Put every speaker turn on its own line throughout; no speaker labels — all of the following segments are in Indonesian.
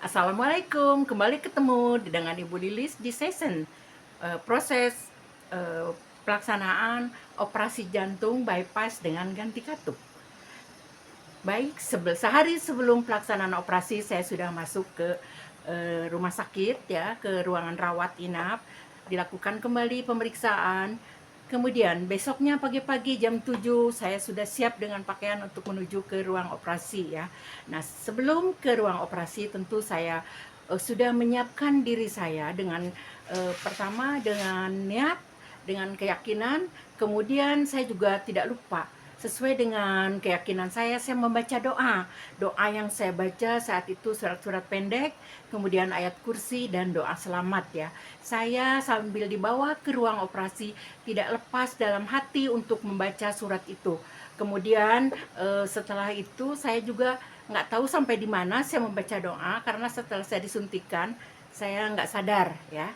Assalamualaikum, kembali ketemu dengan Ibu Lilis di session proses eh, pelaksanaan operasi jantung bypass dengan ganti katup. Baik, sehari sebelum pelaksanaan operasi saya sudah masuk ke rumah sakit ya, ke ruangan rawat inap, dilakukan kembali pemeriksaan. Kemudian besoknya pagi-pagi jam 7 saya sudah siap dengan pakaian untuk menuju ke ruang operasi ya. Nah, sebelum ke ruang operasi tentu saya sudah menyiapkan diri saya dengan pertama dengan niat, dengan keyakinan, kemudian saya juga tidak lupa sesuai dengan keyakinan saya membaca doa. Doa yang saya baca saat itu surat-surat pendek, kemudian ayat kursi dan doa selamat ya. Saya sambil dibawa ke ruang operasi tidak lepas dalam hati untuk membaca surat itu. Kemudian setelah itu saya juga nggak tahu sampai di mana saya membaca doa karena setelah saya disuntikan saya nggak sadar ya.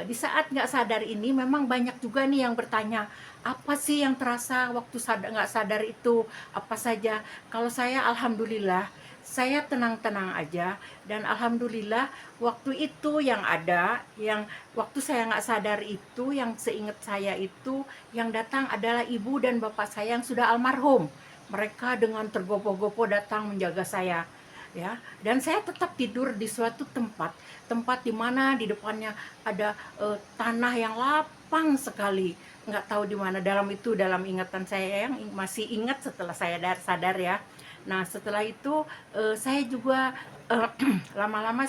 Di saat nggak sadar ini memang banyak juga nih yang bertanya, apa sih yang terasa waktu sadar nggak sadar itu, apa saja. Kalau saya alhamdulillah saya tenang-tenang aja, dan alhamdulillah waktu itu yang ada, yang waktu saya nggak sadar itu, yang seingat saya itu yang datang adalah ibu dan bapak saya yang sudah almarhum. Mereka dengan tergopoh-gopoh datang menjaga saya ya, dan saya tetap tidur di suatu tempat di mana di depannya ada tanah yang lapang sekali, nggak tahu di mana. Dalam ingatan saya yang masih ingat setelah saya sadar ya. Nah, setelah itu saya juga lama-lama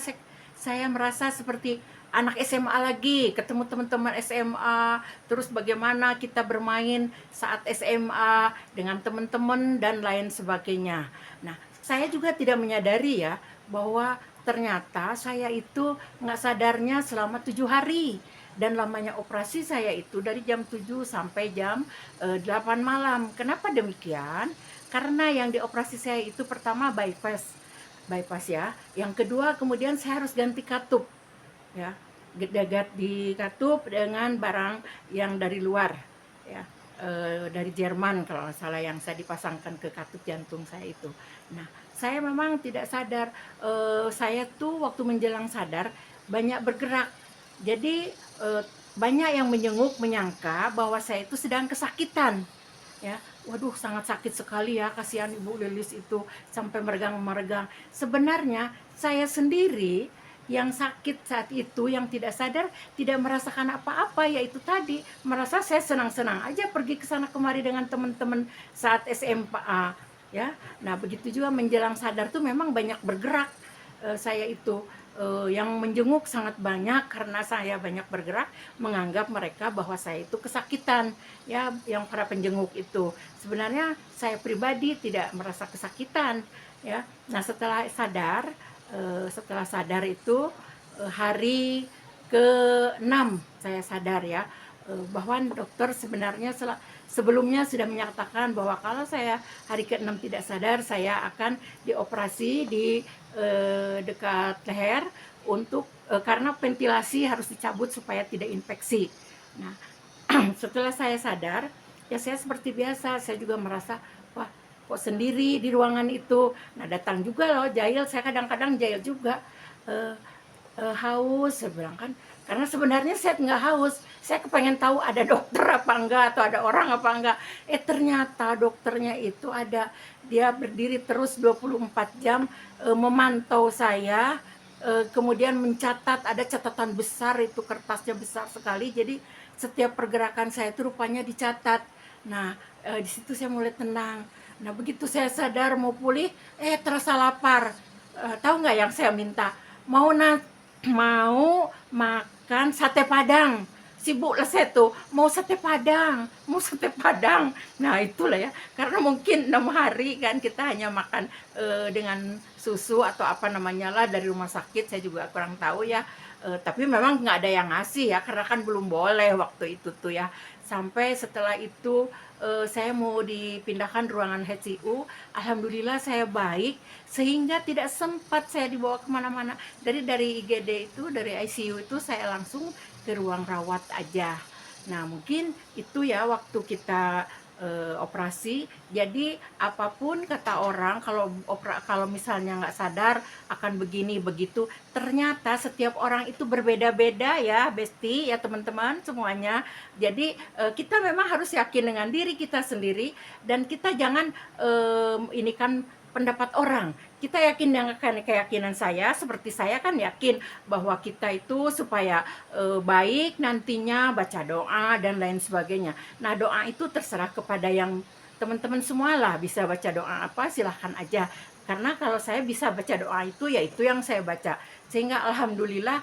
saya merasa seperti anak SMA lagi, ketemu teman-teman SMA, terus bagaimana kita bermain saat SMA dengan teman-teman dan lain sebagainya. Nah, saya juga tidak menyadari ya bahwa ternyata saya itu nggak sadarnya selama 7 hari, dan lamanya operasi saya itu dari jam 7 sampai jam 8 malam. Kenapa demikian? Karena yang dioperasi saya itu pertama bypass ya. Yang kedua kemudian saya harus ganti katup ya, di katup dengan barang yang dari luar ya, dari Jerman kalau nggak salah yang saya dipasangkan ke katup jantung saya itu. Nah, saya memang tidak sadar, saya tuh waktu menjelang sadar banyak bergerak, jadi banyak yang menyangka bahwa saya itu sedang kesakitan ya. Waduh, sangat sakit sekali ya, kasihan Ibu Lilis itu sampai meregang-meregang. Sebenarnya saya sendiri yang sakit saat itu, yang tidak sadar, tidak merasakan apa-apa, yaitu tadi merasa saya senang-senang aja pergi ke sana kemari dengan teman-teman saat SMA ya. Nah, begitu juga menjelang sadar tuh memang banyak bergerak, saya itu yang menjenguk sangat banyak karena saya banyak bergerak, menganggap mereka bahwa saya itu kesakitan ya, yang para penjenguk itu. Sebenarnya saya pribadi tidak merasa kesakitan ya. Nah, setelah sadar itu hari ke-6 saya sadar ya, bahwa dokter sebenarnya sebelumnya sudah menyatakan bahwa kalau saya hari ke-6 tidak sadar, saya akan dioperasi di dekat leher untuk karena ventilasi harus dicabut supaya tidak infeksi. Nah, setelah saya sadar, ya saya seperti biasa, saya juga merasa, wah kok sendiri di ruangan itu. Nah, datang juga loh jahil, saya kadang-kadang jahil juga. Eh, Haus, saya bilang kan, karena sebenarnya saya nggak haus, saya kepengen tahu ada dokter apa enggak atau ada orang apa enggak. Ternyata dokternya itu ada, dia berdiri terus 24 jam memantau saya, kemudian mencatat, ada catatan besar, itu kertasnya besar sekali, jadi setiap pergerakan saya itu rupanya dicatat. Nah, di situ saya mulai tenang. Nah, begitu saya sadar mau pulih, terasa lapar. Tahu nggak yang saya minta? Mau makan sate Padang. Sibuk lah saya tuh, mau sate Padang, mau sate Padang. Nah, itulah ya, karena mungkin 6 hari kan kita hanya makan dengan susu atau apa namanya lah dari rumah sakit, saya juga kurang tahu ya. Tapi memang nggak ada yang ngasih ya, karena kan belum boleh waktu itu tuh ya. Sampai setelah itu saya mau dipindahkan ruangan HCU, alhamdulillah saya baik sehingga tidak sempat saya dibawa kemana-mana. Dari IGD itu, dari ICU itu saya langsung ke ruang rawat aja. Nah, mungkin itu ya waktu kita operasi. Jadi apapun kata orang, kalau misalnya nggak sadar akan begini begitu, ternyata setiap orang itu berbeda-beda ya, Besti, ya teman-teman semuanya. Jadi kita memang harus yakin dengan diri kita sendiri, dan kita jangan ini kan pendapat orang. Kita yakin dengan keyakinan saya, seperti saya kan yakin bahwa kita itu supaya baik nantinya, baca doa dan lain sebagainya. Nah, doa itu terserah kepada yang teman-teman semua lah, bisa baca doa apa silahkan aja. Karena kalau saya bisa baca doa itu, ya itu yang saya baca. Sehingga alhamdulillah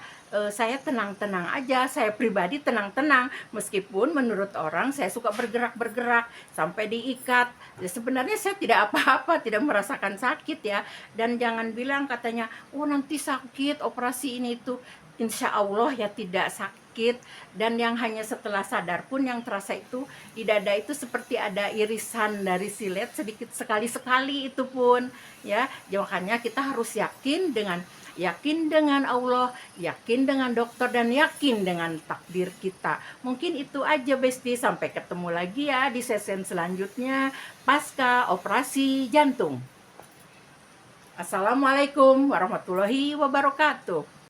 saya tenang-tenang aja, saya pribadi tenang-tenang. Meskipun menurut orang saya suka bergerak-bergerak sampai diikat. Ya, sebenarnya saya tidak apa-apa, tidak merasakan sakit ya. Dan jangan bilang katanya, oh nanti sakit operasi ini itu. Insya Allah ya tidak sakit. Dan yang hanya setelah sadar pun yang terasa itu di dada itu seperti ada irisan dari silet sedikit sekali-sekali, itu pun ya. Makanya kita harus yakin dengan Allah, yakin dengan dokter, dan yakin dengan takdir kita. Mungkin itu aja Besti, sampai ketemu lagi ya di sesi selanjutnya pasca operasi jantung. Assalamualaikum warahmatullahi wabarakatuh.